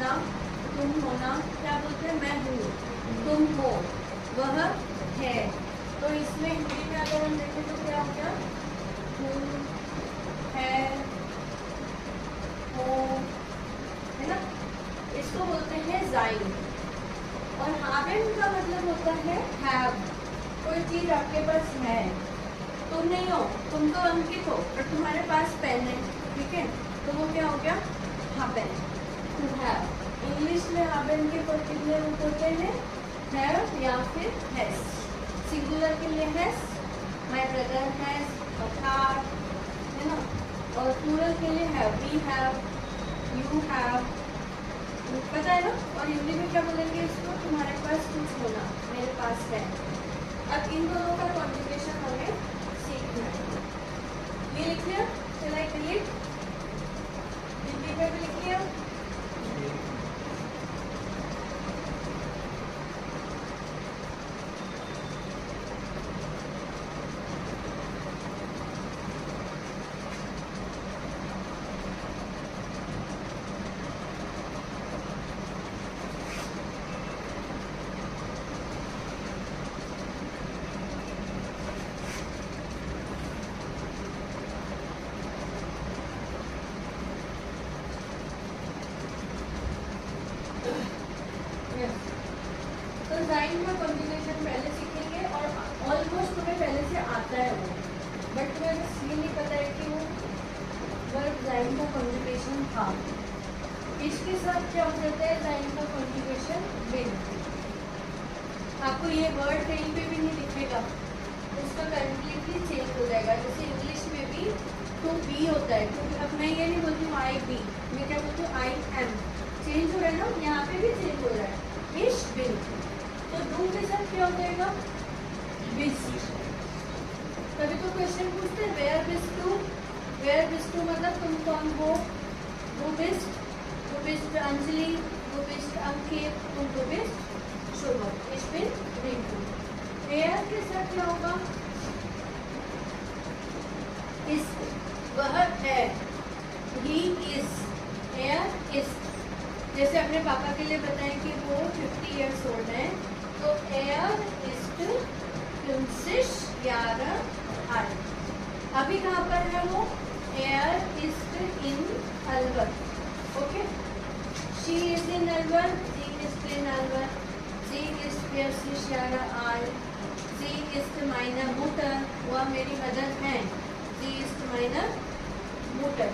होना, तुम होना, क्या बोलते हैं, मैं हूँ, तुम हो, वह है। तो इसमें हिंदी में अगर हम देखें तो क्या हो गया, हूँ, है, हो, है ना। इसको बोलते हैं जाइन। और हावेन का मतलब होता है हैव। कोई चीज आपके पास है, तुम नहीं हो, तुम तो अंकित हो, पर तुम्हारे पास पेन है, ठीक है, तो वो क्या हो गया, हैवन, टू हैव। इंग्लिश में हैवन के कितने रूप होते हैं, हैव या फिर हैज। सिंगुलर के लिए has, my brother has a car, है ना। और प्लूरल के लिए have, we have, you have, पता है ना। और हिंदी में क्या बोलेंगे इसको, तुम्हारे पास कुछ होना, मेरे पास है। अब इन दोनों का कॉन्जुगेशन हमें सीखना है। ये लिख लिया, चला क्लियर, हिंदी में भी लिख लिया। तो जाइन का कॉन्जुगेशन पहले सीखेंगे और ऑलमोस्ट तुम्हें पहले से आता है वो, बट तुम्हें बस ये नहीं पता है कि वो वर्ब जाइन का कॉन्जुगेशन था। इसके साथ क्या हो जाता है जाइन का कॉन्जुगेशन, विल। आपको ये वर्ड कहीं पे भी नहीं दिखेगा, उसका कम्प्लीटली चेंज हो जाएगा। जैसे इंग्लिश में भी टू बी होता है, क्योंकि अब मैं ये नहीं बोलती हूँ आई बी, मैं क्या बोलती हूँ आई एम। चेंज हो रहा है ना, यहाँ पे भी चेंज हो रहा है, इश विल। तो डू के साथ क्या हो जाएगा, विश। तभी तो क्वेश्चन पूछते हैं where wish to, where wish to मतलब तुम कौन हो, वो विश्ड, वो विश्ड अंजलि, वो विश्ड अंकित, तुम वो विश्ड शुभम, इश विल रिंकू। वेयर के साथ क्या होगा, इस, वह है, ही इज, हेयर इज। जैसे अपने पापा के लिए बताएं कि वो 50 ईयर्स ओल्ड हैं, तो एयर इस्ट 50 अभी कहाँ पर है वो, एयर इस्ट in Alwar, okay. She is in Alwar, she is in Alwar, she is plus यारा आल, सी इज माइनर मोटर, वह मेरी मदर है, सी इज माइनर मोटर।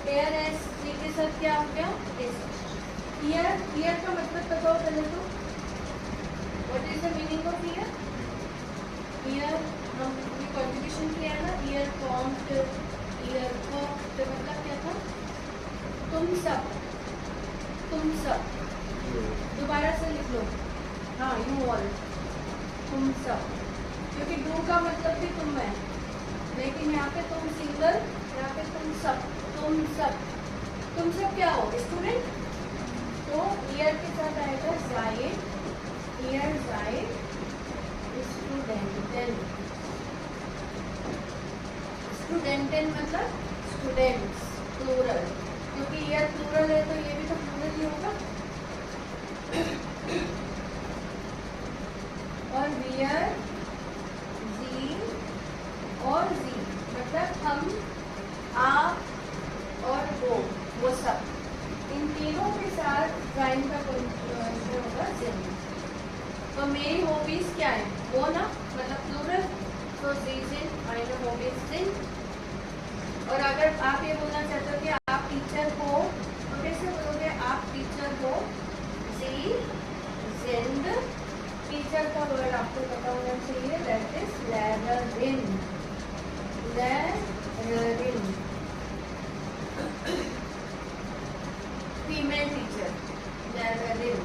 एयर एस, सी के साथ क्या हो गया, इस। ईयर, ईयर का मतलब बताओ पहले तो, what is the meaning of year. Year हमने कॉन्जुगेशन किया है ना, ईयर कॉम्ट, ईयर कॉम्ट, तो मतलब क्या था, तुम सब, तुम सब। दोबारा से लिख लो, हाँ, यू ऑल, तुम सब, क्योंकि डू का मतलब भी तुम है, लेकिन यहाँ पे तुम सिंगल, यहाँ पे तुम सब, तुम सब। तुम सब क्या हो, स्टूडेंट। तो ईयर के साथ आएगा जाइड, ईयर जाइड, स्टूडेंटन, स्टूडेंटन मतलब स्टूडेंट्स, प्लूरल, क्योंकि ईयर प्लूरल है तो ये भी तो प्लूरल ही होगा। और वियर, जी और जी मतलब हम, आप और वो सब। इन तीनों के साथ जाइन का कॉन्जुगेशन होगा जिन। तो मेरी हॉबीज क्या है, वो ना, मतलब प्लूरल, तो जी जिन, माय हॉबीज जिन। और अगर आप ये बोलना चाहते हो कि आप टीचर हो, तो कैसे बोलोगे, आप टीचर हो, जी जिंद। टीचर का वर्ड आपको पता होना चाहिए, दैट इज लैररिन, लैररिन। फीमेल टीचर, लैररिन।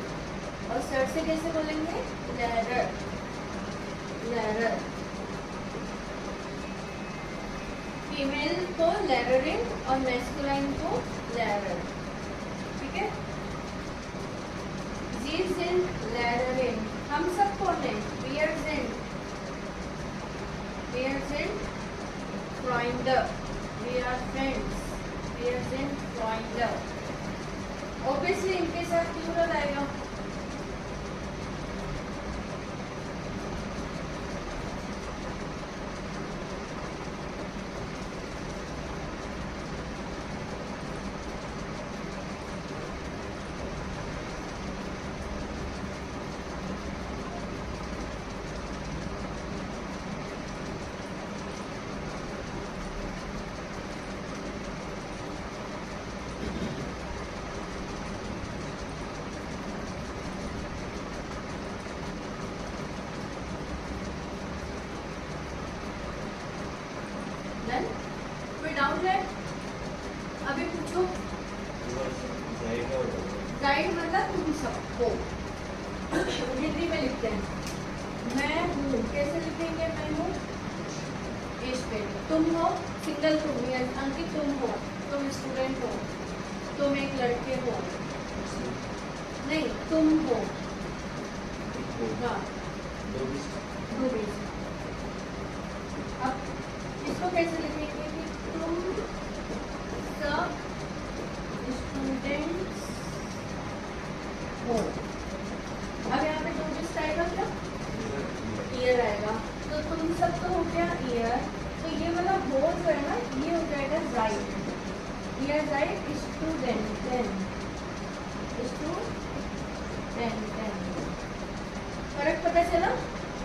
और सर से कैसे बोलेंगे, लैरर, लैरर। फीमेल को लैररिन और मैस्कुलाइन को लैरर, ठीक है। जी जिन, लैररिन। हम सब कौन है, वी आर जिन, वी आर जिन फ्रॉइंड, we are friends, we are जिन फ्रॉइंड। ऑब्वियसली इनके साथ प्लूरल आएगा। कोई डाउट है? अभी पूछो। गाइड मतलब तुम सबको हिंदी में लिखते हैं। मैं हूँ कैसे लिखेंगे? मैं हूँ इस पे। तुम हो सिंगल तुम, या अंकित तुम हो, तुम स्टूडेंट हो, तुम एक लड़के हो, नहीं तुम हो, हाँ दो बीस। अब इसको कैसे लिखेंगे कि तुम सब स्टूडेंट्स हो। अब यहाँ पे दो बीस आएगा क्या? ईयर आएगा। तो तुम सब तो हो गया ईयर, तो ये वाला हो जो है ना, ये हो जाएगा राइट। ईयर राइट स्टूडेंट फर्क पता चला?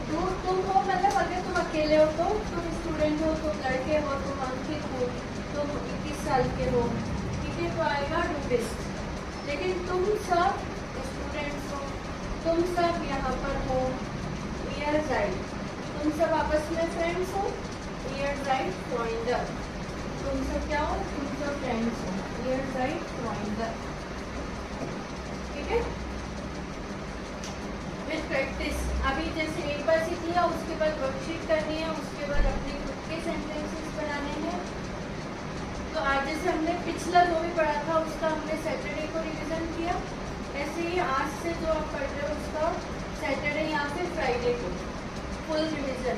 तो तुम हो मतलब अगर तुम अकेले हो तो तुम स्टूडेंट हो, तुम लड़के हो, तुम अंकित हो, तुम 21 साल के हो, ठीक है, तो आएगा डूबिस्ट। लेकिन तुम सब स्टूडेंट्स हो, तुम सब यहाँ पर हो, ईयर राइट। तुम सब आपस में फ्रेंड्स हो, ईयर राइट जॉइंडर। तुम सब क्या हो? तुम सब फ्रेंड्स हो, ईयर राइट जॉइंडर। ठीक है, विद प्रैक्टिस। अभी जैसे एक बार सीख लिया, उसके बाद वर्कशीट करनी है, उसके बाद अपने खुद के सेंटेंसेस बनाने हैं। तो आज जैसे हमने पिछला जो भी पढ़ा था उसका हमने सैटरडे को रिवीजन किया, ऐसे ही आज से जो आप पढ़ रहे हो उसका सैटरडे या फिर फ्राइडे को फुल रिवीजन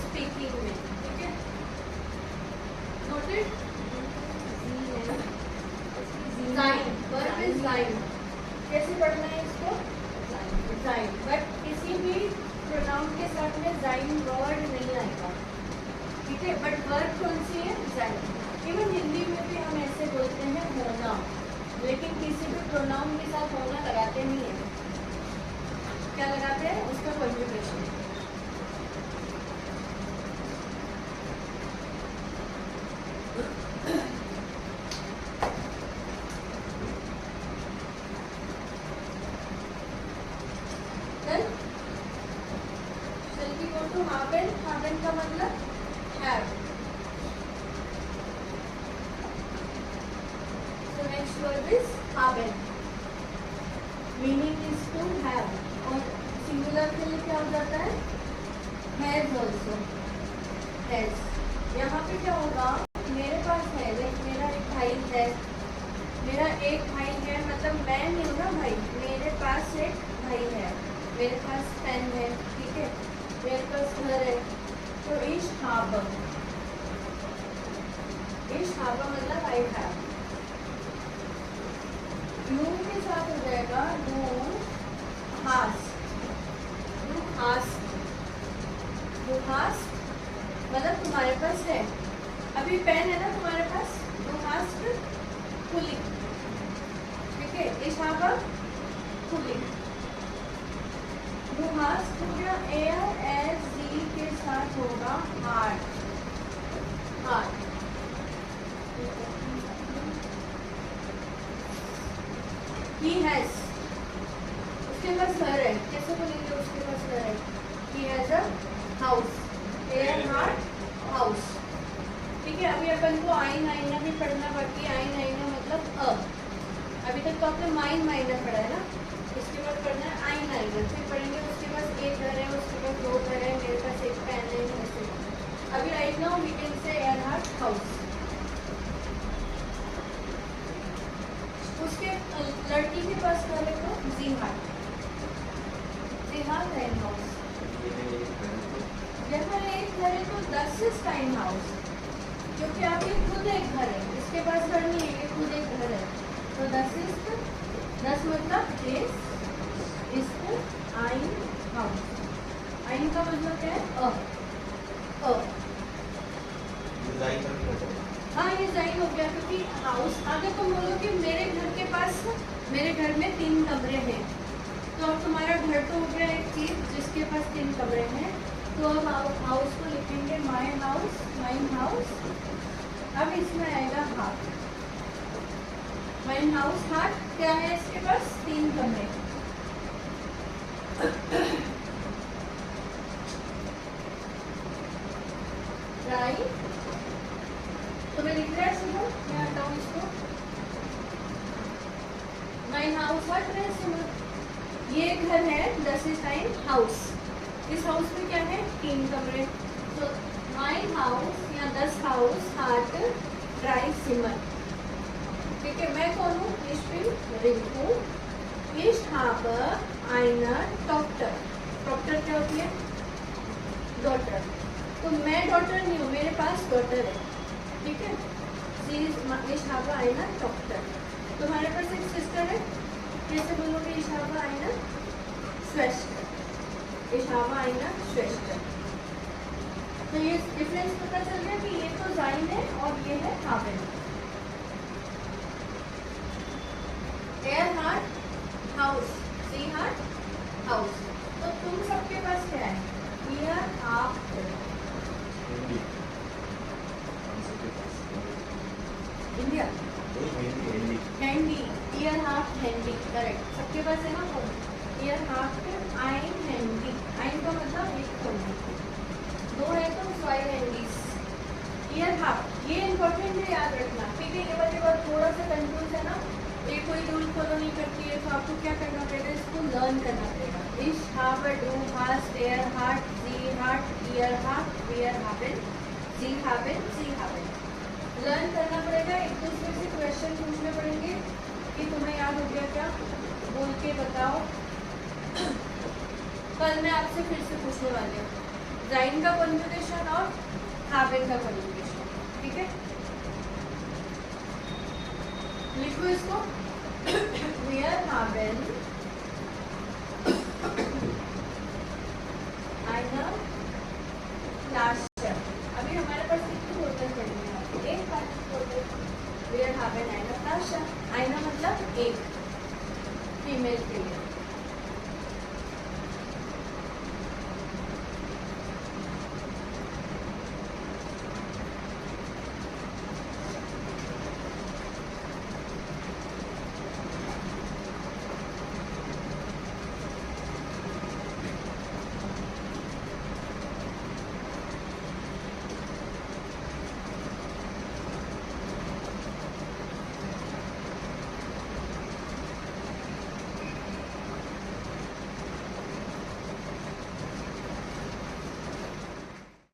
स्पीकिंग में। ठीक है, नोटेड? जाइन, वर्ब इज जाइन। कैसे पढ़ना है इसको? जाइन, बट किसी भी प्रोनाउन के साथ में जाइन वर्ड नहीं आएगा। ठीक है, बट वर्ब कौन सी है? जाइन। इवन हिंदी में भी हम ऐसे बोलते हैं होना, लेकिन किसी भी प्रोनाउन के साथ होना लगाते नहीं है। क्या लगाते हैं? उसका कंजुगेशन। हावेन का मतलब have. So next word is haben. Meaning is to have. और सिंगुलर के लिए क्या हो जाता है? Has also. Has. यहाँ पे क्या होगा? मेरे पास है, मेरा एक भाई है, मेरा एक भाई है मतलब मैं नहीं हूँ ना भाई, मेरे पास एक भाई है, मेरे पास पेन है, ठीक है, मेरे पास घर है। तो इश हाबम मतलब आई हैव। यू के साथ हो जाएगा यू हास्ट। मतलब तुम्हारे पास है। अभी पेन है ना तुम्हारे पास, यू हास्ट फुली। ठीक है, इश हाबम फुली। यू हास्ट हो गया, ARZ के साथ होगा हार्ट। He has, उसके पास घर है। कैसे बोलेंगे उसके पास घर है? He has a house. House. ठीक है, अभी अपन को आइन आईना भी पढ़ना बाकी। आइन आईना मतलब अभी तक तो आपने माइन माइनर पढ़ा है ना, इसके बाद पढ़ना है आइन आईना। फिर पढ़ेंगे उसके पास एक घर है, उसके पास दो घर है, मेरे पास एक पेन है, ऐसे। अभी right now we can say Earhart house. उसके लड़की के पास घर है तो ज़ीहार्ट टाइम हाउस। यहाँ एक घर है तो दस इज टाइम हाउस, क्योंकि आपके खुद एक घर है, इसके पास घर नहीं है, ये खुद एक घर है, तो दस इज 10 मतलब इस, ein Haus। ein का मतलब क्या है? अ। हाँ ये जाइन हो गया, क्योंकि हाउस अगर तुम बोलो कि मेरे घर के पास, मेरे घर में 3 कमरे हैं, तो अब तुम्हारा घर तो हो गया एक चीज जिसके पास 3 कमरे हैं, तो अब हाउस को लिखेंगे माई हाउस, माइन हाउस। अब इसमें आएगा हार्ट, माइन हाउस हार्ट क्या है, इसके पास 3 कमरे। राइट, तो मैं लिख रहा है सुनो, मैं हटाऊँ इसको। माइन हाउस हट रहे सुनो, ये घर है, दस इज टाइम हाउस। इस हाउस में क्या है, 3 कमरे। तो माइन हाउस या 10 हाउस हट ड्राई सिमर। ठीक है, मैं कौन हूँ, ich bin Rinku, ich habe eine Tochter। Doctor क्या होती है, डॉटर। तो मैं डॉटर नहीं हूँ, मेरे पास डॉटर है। ठीक है, ich habe eine Tochter। तुम्हारे पास एक सिस्टर है, कैसे बोलोगे, ich habe eine Schwester, ich habe eine Schwester। तो ये डिफरेंस पता चल गया कि ये तो जाइन है और ये है haben। एयर हार्ट हाउस, सी हार्ट हाउस। तो तुम सबके पास क्या है, year heart India handy, year heart handy, correct. सबके पास है ना फोन, ईयर हार्ट आइन हैंडी। आइन का मतलब एक फोन, 2 है तो 5 हैंडीज। ईयर हार्ट ये इम्पोर्टेंट है, याद रखना। ठीक है, ये वाली बात थोड़ा सा कंफ्यूज है ना, ये कोई रूल फॉलो नहीं करती है, तो आपको क्या करना पड़ेगा, इसको लर्न करना पड़ेगा। ich habe, du hast, er hat, sie hat, ihr habt, wir haben, sie haben, sie haben। Learn करना पड़ेगा, एक दूसरे से क्वेश्चन पूछने पड़ेंगे कि तुम्हें याद हो गया क्या, बोल के बताओ। कल मैं आपसे फिर से पूछने वाली हूँ जाइन का कॉन्जुगेशन और haben का कॉन्जुगेशन। ठीक है, लिखो इसको, wir haben eine Flasche। अभी हमारे पास कितनी बोतल पड़ी है, एक पानी बोतल। wir haben eine Flasche, eine मतलब एक, फीमेल के लिए।